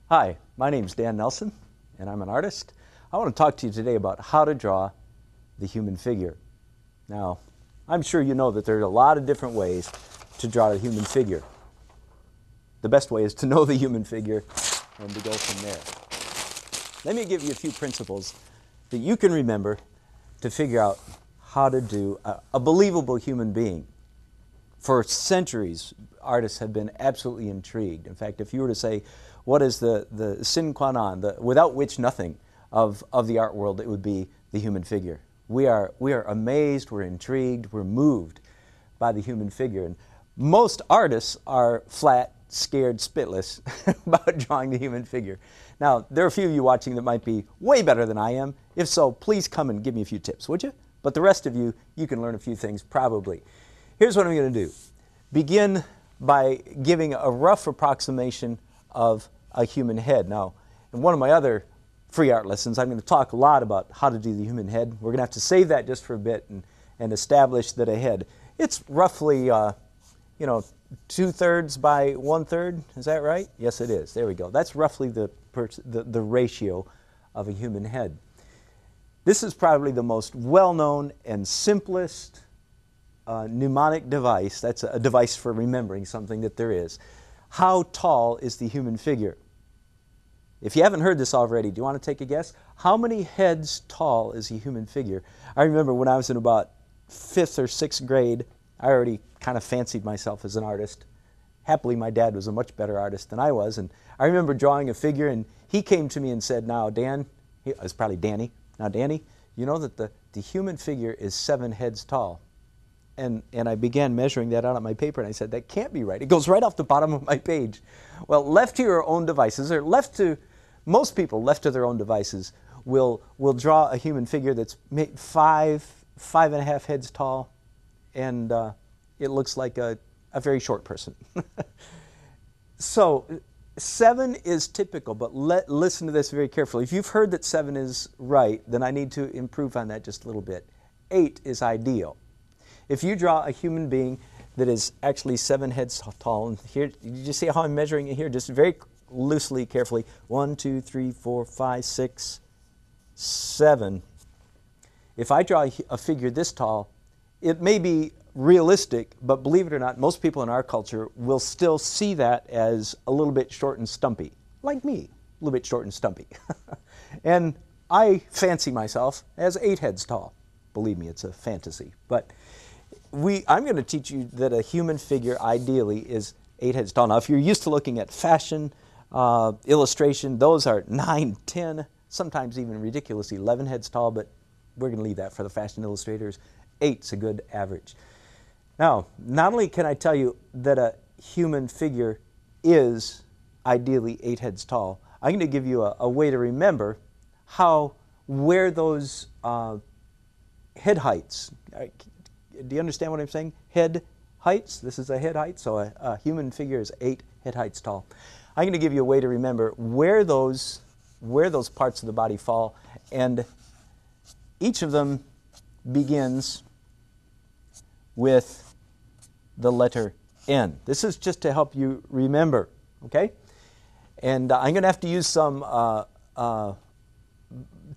Hi, my name's Dan Nelson, and I'm an artist. I want to talk to you today about how to draw the human figure. Now, I'm sure you know that there are a lot of different ways to draw the human figure. The best way is to know the human figure and to go from there. Let me give you a few principles that you can remember to figure out how to do a believable human being. For centuries, artists have been absolutely intrigued. In fact, if you were to say, what is the sine qua non, without which nothing of the art world, it would be the human figure. We are amazed, we're intrigued, we're moved by the human figure. And most artists are flat, scared, spitless about drawing the human figure. Now, there are a few of you watching that might be way better than I am. If so, please come and give me a few tips, would you? But the rest of you, you can learn a few things probably. Here's what I'm going to do. Begin by giving a rough approximation of a human head. Now, in one of my other free art lessons, I'm going to talk a lot about how to do the human head. We're going to have to save that just for a bit and establish that a head, it's roughly, 2/3 by 1/3. Is that right? Yes, it is. There we go. That's roughly the ratio of a human head. This is probably the most well-known and simplest mnemonic device. That's a device for remembering something that there is. How tall is the human figure? If you haven't heard this already, do you want to take a guess? How many heads tall is a human figure? I remember when I was in about 5th or 6th grade, I already kind of fancied myself as an artist. Happily, my dad was a much better artist than I was, and I remember drawing a figure, and he came to me and said, now, Dan, it was probably Danny, now, Danny, you know that the human figure is 7 heads tall. And I began measuring that out on my paper, and I said, that can't be right. It goes right off the bottom of my page. Well, left to your own devices, or most people left to their own devices, will draw a human figure that's 5.5 heads tall, and it looks like a very short person. So 7 is typical, but listen to this very carefully. If you've heard that 7 is right, then I need to improve on that just a little bit. 8 is ideal. If you draw a human being that is actually 7 heads tall, and here, you just see how I'm measuring it here, just very loosely, carefully. 1, 2, 3, 4, 5, 6, 7. If I draw a figure this tall, it may be realistic, but believe it or not, most people in our culture will still see that as a little bit short and stumpy, like me, a little bit short and stumpy. And I fancy myself as 8 heads tall. Believe me, it's a fantasy. But I'm going to teach you that a human figure ideally is 8 heads tall. Now, if you're used to looking at fashion, illustration, those are 9, 10, sometimes even ridiculous 11 heads tall, but we're going to leave that for the fashion illustrators. 8's a good average. Now, not only can I tell you that a human figure is ideally 8 heads tall, I'm going to give you a way to remember where those head heights. Do you understand what I'm saying? Head heights. This is a head height, so a human figure is 8 head heights tall. I'm going to give you a way to remember where those parts of the body fall, and each of them begins with the letter N. This is just to help you remember, okay? And I'm going to have to use some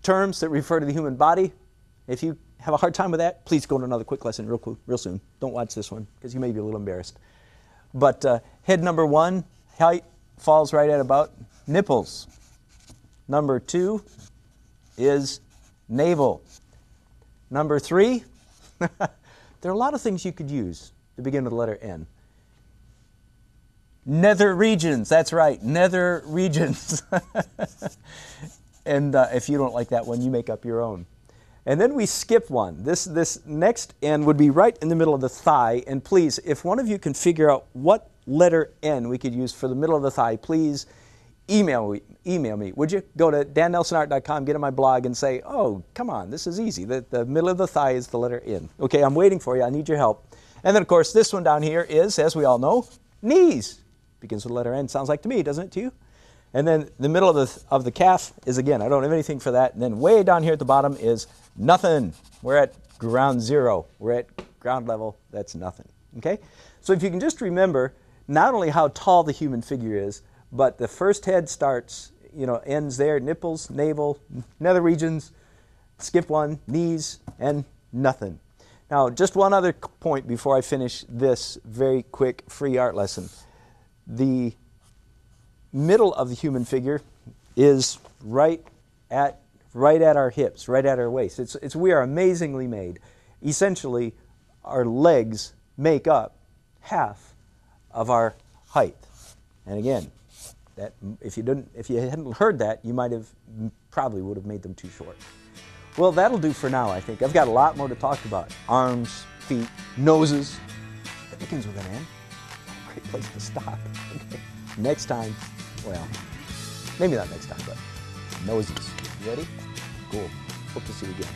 terms that refer to the human body. If you have a hard time with that, please go to another quick lesson real soon. Don't watch this one, because you may be a little embarrassed. But head number 1, height, falls right at about nipples. Number 2 is navel. Number 3, there are a lot of things you could use to begin with the letter N. Nether regions, that's right, nether regions. And if you don't like that one, you make up your own. And then we skip one. This next N would be right in the middle of the thigh. And please, if one of you can figure out what letter N we could use for the middle of the thigh, please email me. Would you? Go to dannelsonart.com, get on my blog, and say, oh, come on, this is easy. The middle of the thigh is the letter N. Okay, I'm waiting for you. I need your help. And then, of course, this one down here is, as we all know, knees. Begins with the letter N. Sounds like to me, doesn't it to you? And then the middle of the calf is, again, I don't have anything for that. And then way down here at the bottom is nothing. We're at ground zero. We're at ground level. That's nothing. Okay? So if you can just remember not only how tall the human figure is, But the first head starts, ends there, nipples, navel, nether regions, skip one, knees, and nothing. Now, just one other point before I finish this very quick free art lesson. The middle of the human figure is right at our hips, right at our waist. We are amazingly made. Essentially, our legs make up half of our height. And again, that if you hadn't heard that, you probably would have made them too short. Well, that'll do for now, I think. I've got a lot more to talk about. Arms, feet, noses. That begins with an N. Great place to stop. Okay. Next time, well, maybe not next time, but noses. You ready? Cool. Hope to see you again.